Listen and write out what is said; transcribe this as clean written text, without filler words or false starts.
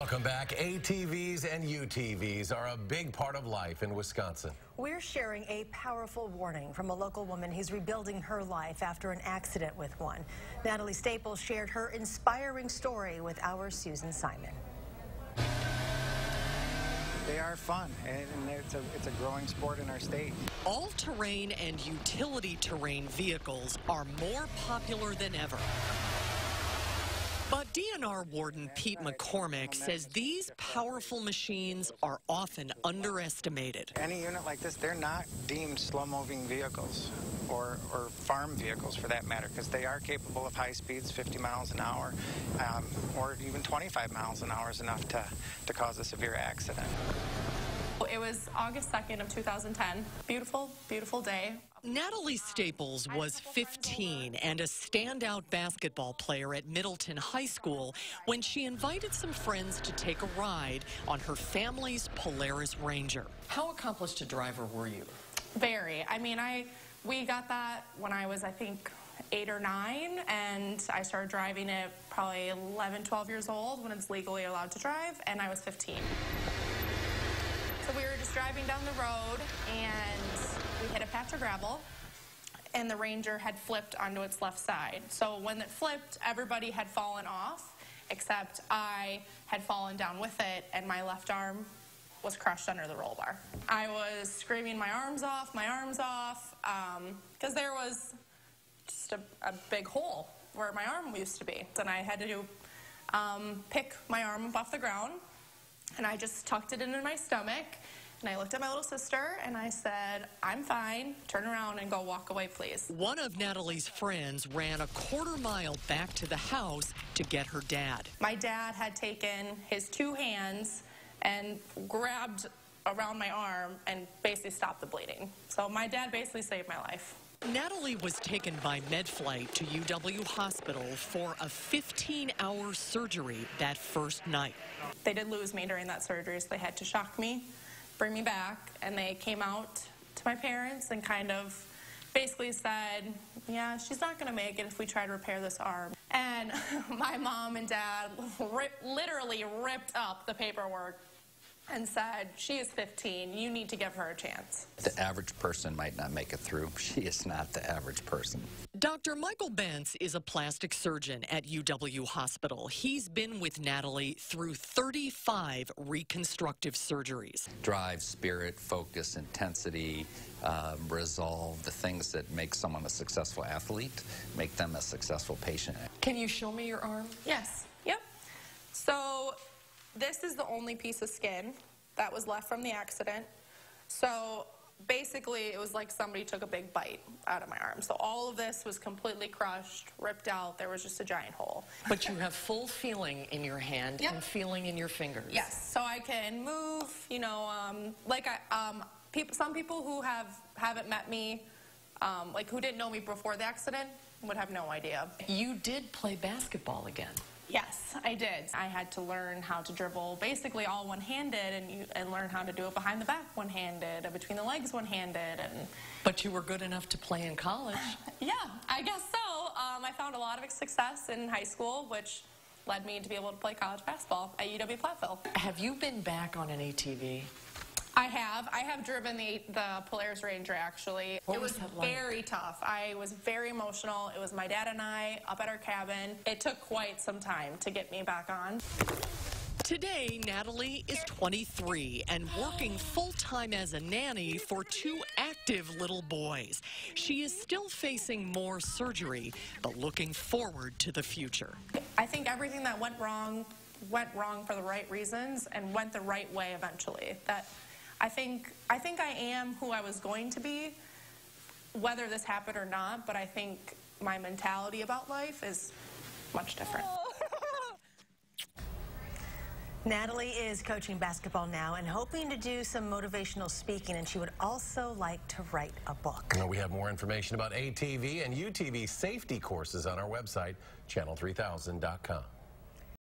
Welcome back. ATVs and UTVs are a big part of life in Wisconsin. We're sharing a powerful warning from a local woman who's rebuilding her life after an accident with one. Natalie Staples shared her inspiring story with our Susan Simon. They are fun, and it's a growing sport in our state. All-terrain and utility terrain vehicles are more popular than ever. But DNR Warden Pete McCormick says these powerful machines are often underestimated. Any unit like this, they're not deemed slow-moving vehicles or farm vehicles for that matter, because they are capable of high speeds, 50 miles an hour, or even 25 miles an hour is enough to cause a severe accident. It was August 2nd of 2010. Beautiful, beautiful day. Natalie Staples was 15 and a standout basketball player at Middleton High School when she invited some friends to take a ride on her family's Polaris Ranger. How accomplished a driver were you? Very. I mean, we got that when I was, I think, 8 or 9, and I started driving it probably 11, 12 years old when it's legally allowed to drive, and I was 15. So we were just driving down the road, and we hit a patch of gravel, and the Ranger had flipped onto its left side. So when it flipped, everybody had fallen off, except I had fallen down with it, and my left arm was crushed under the roll bar. I was screaming my arms off, because there was just a big hole where my arm used to be. And I had to pick my arm up off the ground, and I just tucked it into my stomach, and I looked at my little sister, and I said, "I'm fine, turn around and go walk away, please." One of Natalie's friends ran a quarter-mile back to the house to get her dad. My dad had taken his 2 hands and grabbed around my arm and basically stopped the bleeding. So my dad basically saved my life. Natalie was taken by MedFlight to UW Hospital for a 15-hour surgery that first night. They did lose me during that surgery, so they had to shock me, bring me back, and they came out to my parents and kind of basically said, "Yeah, she's not going to make it if we try to repair this arm." And my mom and dad literally ripped up the paperwork and said, "She is 15, you need to give her a chance." The average person might not make it through. She is not the average person. Dr. Michael Bentz is a plastic surgeon at UW Hospital. He's been with Natalie through 35 reconstructive surgeries. Drive, spirit, focus, intensity, resolve, the things that make someone a successful athlete, make them a successful patient. Can you show me your arm? Yes. Yep. So this is the only piece of skin that was left from the accident. So basically, it was like somebody took a big bite out of my arm. So all of this was completely crushed, ripped out. There was just a giant hole. But you have full feeling in your hand. Yep. And feeling in your fingers. Yes. So I can move, you know, some people who haven't met me, like who didn't know me before the accident, would have no idea. You did play basketball again. Yes, I did. I had to learn how to dribble basically all one-handed and learn how to do it behind the back one-handed and between the legs one-handed. But you were good enough to play in college. Yeah, I guess so. I found a lot of success in high school, which led me to be able to play college basketball at UW-Platteville. Have you been back on an ATV? I have driven the Polaris Ranger, actually. What it was that like? Very tough. I was very emotional. It was my dad and I up at our cabin. It took quite some time to get me back on. Today, Natalie is 23 and working full-time as a nanny for 2 active little boys. She is still facing more surgery, but looking forward to the future. I think everything that went wrong for the right reasons and went the right way eventually. I think I am who I was going to be, whether this happened or not, but I think my mentality about life is much different. Natalie is coaching basketball now and hoping to do some motivational speaking, and she would also like to write a book. Well, we have more information about ATV and UTV safety courses on our website, channel3000.com.